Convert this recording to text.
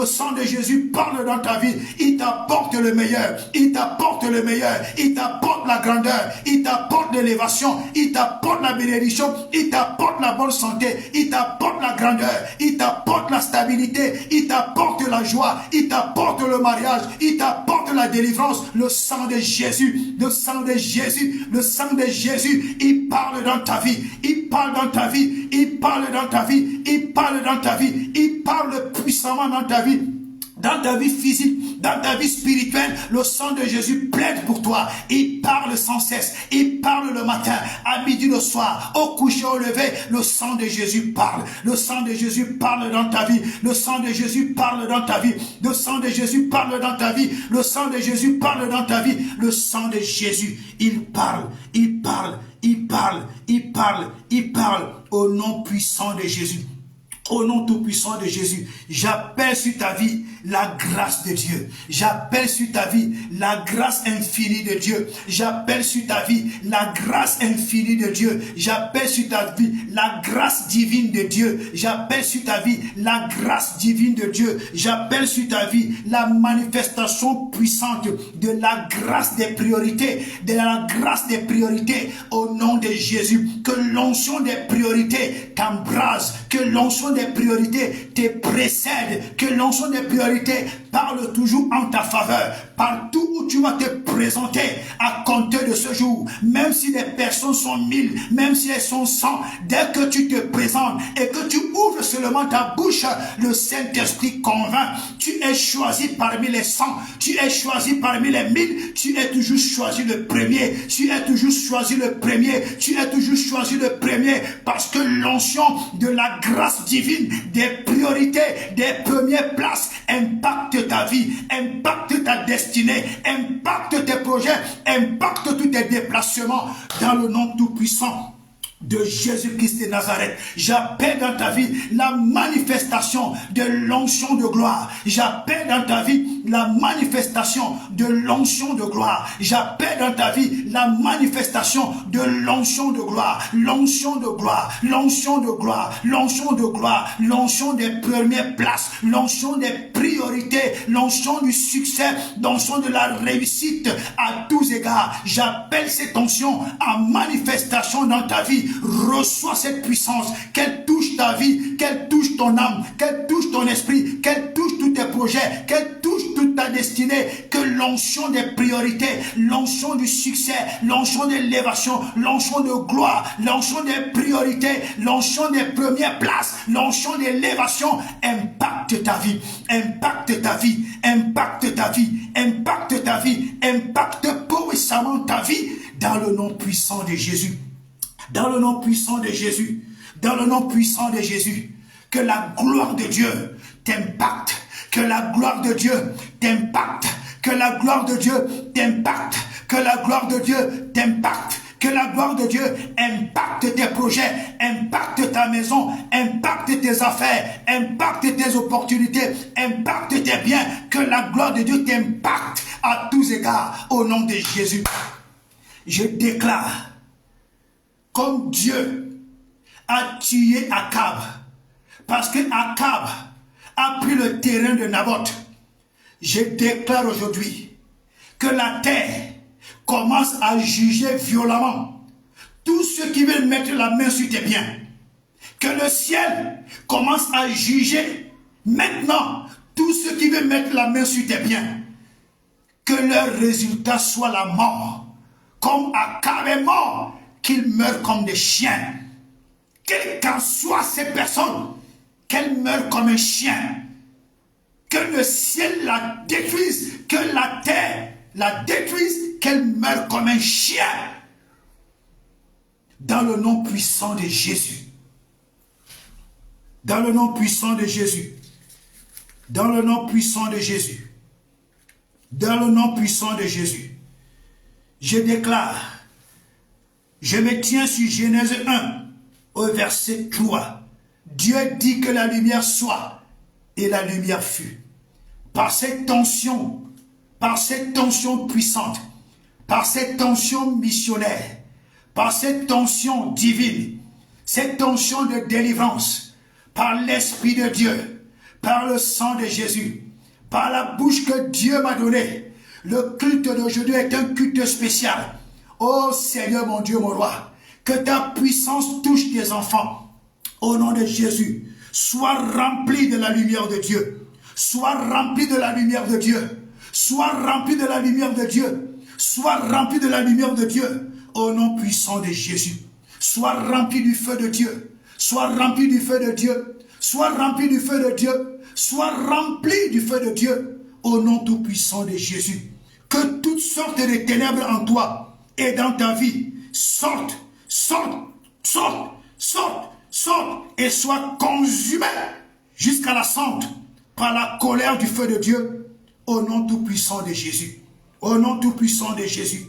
Le sang de Jésus parle dans ta vie. Il t'apporte le meilleur. Il t'apporte le meilleur. Il t'apporte la grandeur. Il t'apporte l'élévation. Il t'apporte la bénédiction. Il t'apporte la bonne santé. Il t'apporte la grandeur. Il t'apporte la stabilité. Il t'apporte la joie. Il t'apporte le mariage. Il t'apporte la délivrance. Le sang de Jésus. Le sang de Jésus. Le sang de Jésus. Il parle dans ta vie. Il parle dans ta vie. Il parle dans ta vie. Il parle dans ta vie. Il parle puissamment dans ta vie. Dans ta vie physique, dans ta vie spirituelle, le sang de Jésus plaide pour toi. Il parle sans cesse. Il parle le matin, à midi, le soir, au coucher, au lever. Le sang de Jésus parle. Le sang de Jésus parle dans ta vie. Le sang de Jésus parle dans ta vie. Le sang de Jésus parle dans ta vie. Le sang de Jésus parle dans ta vie. Le sang de Jésus, il parle, il parle, il parle, il parle, il parle au nom puissant de Jésus. Au nom tout-puissant de Jésus, j'appelle sur ta vie la grâce de Dieu. J'appelle sur ta vie la grâce infinie de Dieu. J'appelle sur ta vie la grâce infinie de Dieu. J'appelle sur ta vie la grâce divine de Dieu. J'appelle sur ta vie la grâce divine de Dieu. J'appelle sur ta vie la manifestation puissante de la grâce des priorités. De la grâce des priorités au nom de Jésus. Que l'onction des priorités t'embrase. Que l'onction des priorités te précède, que l'onction des priorités parle toujours en ta faveur. Partout où tu vas te présenter à compter de ce jour, même si les personnes sont 1000, même si elles sont 100, dès que tu te présentes et que tu ouvres seulement ta bouche, le Saint-Esprit convainc. Tu es choisi parmi les 100, tu es choisi parmi les 1000, tu es toujours choisi le premier, tu es toujours choisi le premier, tu es toujours choisi le premier, parce que l'onction de la grâce divine, des priorités, des premières places, impacte ta vie, impacte ta destinée, impacte tes projets, impacte tous tes déplacements dans le nom tout-puissant de Jésus-Christ de Nazareth. J'appelle dans ta vie la manifestation de l'onction de gloire. J'appelle dans ta vie la manifestation de l'onction de gloire. J'appelle dans ta vie la manifestation de l'onction de gloire. L'onction de gloire. L'onction de gloire. L'onction de gloire. L'onction des premières places. L'onction des priorités. L'onction du succès. L'onction de la réussite à tous égards. J'appelle cette onction en manifestation dans ta vie. Reçois cette puissance, qu'elle touche ta vie, qu'elle touche ton âme, qu'elle touche ton esprit, qu'elle touche tous tes projets, qu'elle touche toute ta destinée, que l'onction des priorités, l'onction du succès, l'onction de l'élévation, l'onction de gloire, l'onction des priorités, l'onction des premières places, l'onction de l'élévation impacte ta vie, impacte ta vie, impacte ta vie, impacte ta vie, impacte puissamment ta vie dans le nom puissant de Jésus. Dans le nom puissant de Jésus, dans le nom puissant de Jésus, que la gloire de Dieu t'impacte, que la gloire de Dieu t'impacte, que la gloire de Dieu t'impacte, que la gloire de Dieu t'impacte, que la gloire de Dieu impacte tes projets, impacte ta maison, impacte tes affaires, impacte tes opportunités, impacte tes biens, que la gloire de Dieu t'impacte à tous égards au nom de Jésus. Je déclare, comme Dieu a tué Akab, parce que Akab a pris le terrain de Naboth, je déclare aujourd'hui que la terre commence à juger violemment tous ceux qui veulent mettre la main sur tes biens. Que le ciel commence à juger maintenant tous ceux qui veulent mettre la main sur tes biens. Que leur résultat soit la mort, comme Akab est mort, qu'ils meurent comme des chiens. Quelle qu'en soit ces personnes, qu'elles meurent comme un chien. Que le ciel la détruise, que la terre la détruise, qu'elle meure comme un chien. Dans le nom puissant de Jésus. Dans le nom puissant de Jésus. Dans le nom puissant de Jésus. Dans le nom puissant de Jésus. Je déclare, je me tiens sur Genèse 1, au verset 3. Dieu dit que la lumière soit, et la lumière fut. Par cette tension puissante, par cette tension missionnaire, par cette tension divine, cette tension de délivrance, par l'Esprit de Dieu, par le sang de Jésus, par la bouche que Dieu m'a donnée. Le culte d'aujourd'hui est un culte spécial. Oh Seigneur, mon Dieu, mon roi, que ta puissance touche tes enfants. Au nom de Jésus, sois rempli de la lumière de Dieu. Sois rempli de la lumière de Dieu. Sois rempli de la lumière de Dieu. Sois rempli de la lumière de Dieu. Au nom puissant de Jésus. Sois rempli du feu de Dieu. Sois rempli du feu de Dieu. Sois rempli du feu de Dieu. Sois rempli du feu de Dieu. Au nom tout puissant de Jésus. Que toutes sortes de ténèbres en toi et dans ta vie sortent, sortent, sortent, sortent, sortent et soient consumées jusqu'à la cendre par la colère du feu de Dieu. Au nom tout puissant de Jésus. Au nom tout puissant de Jésus.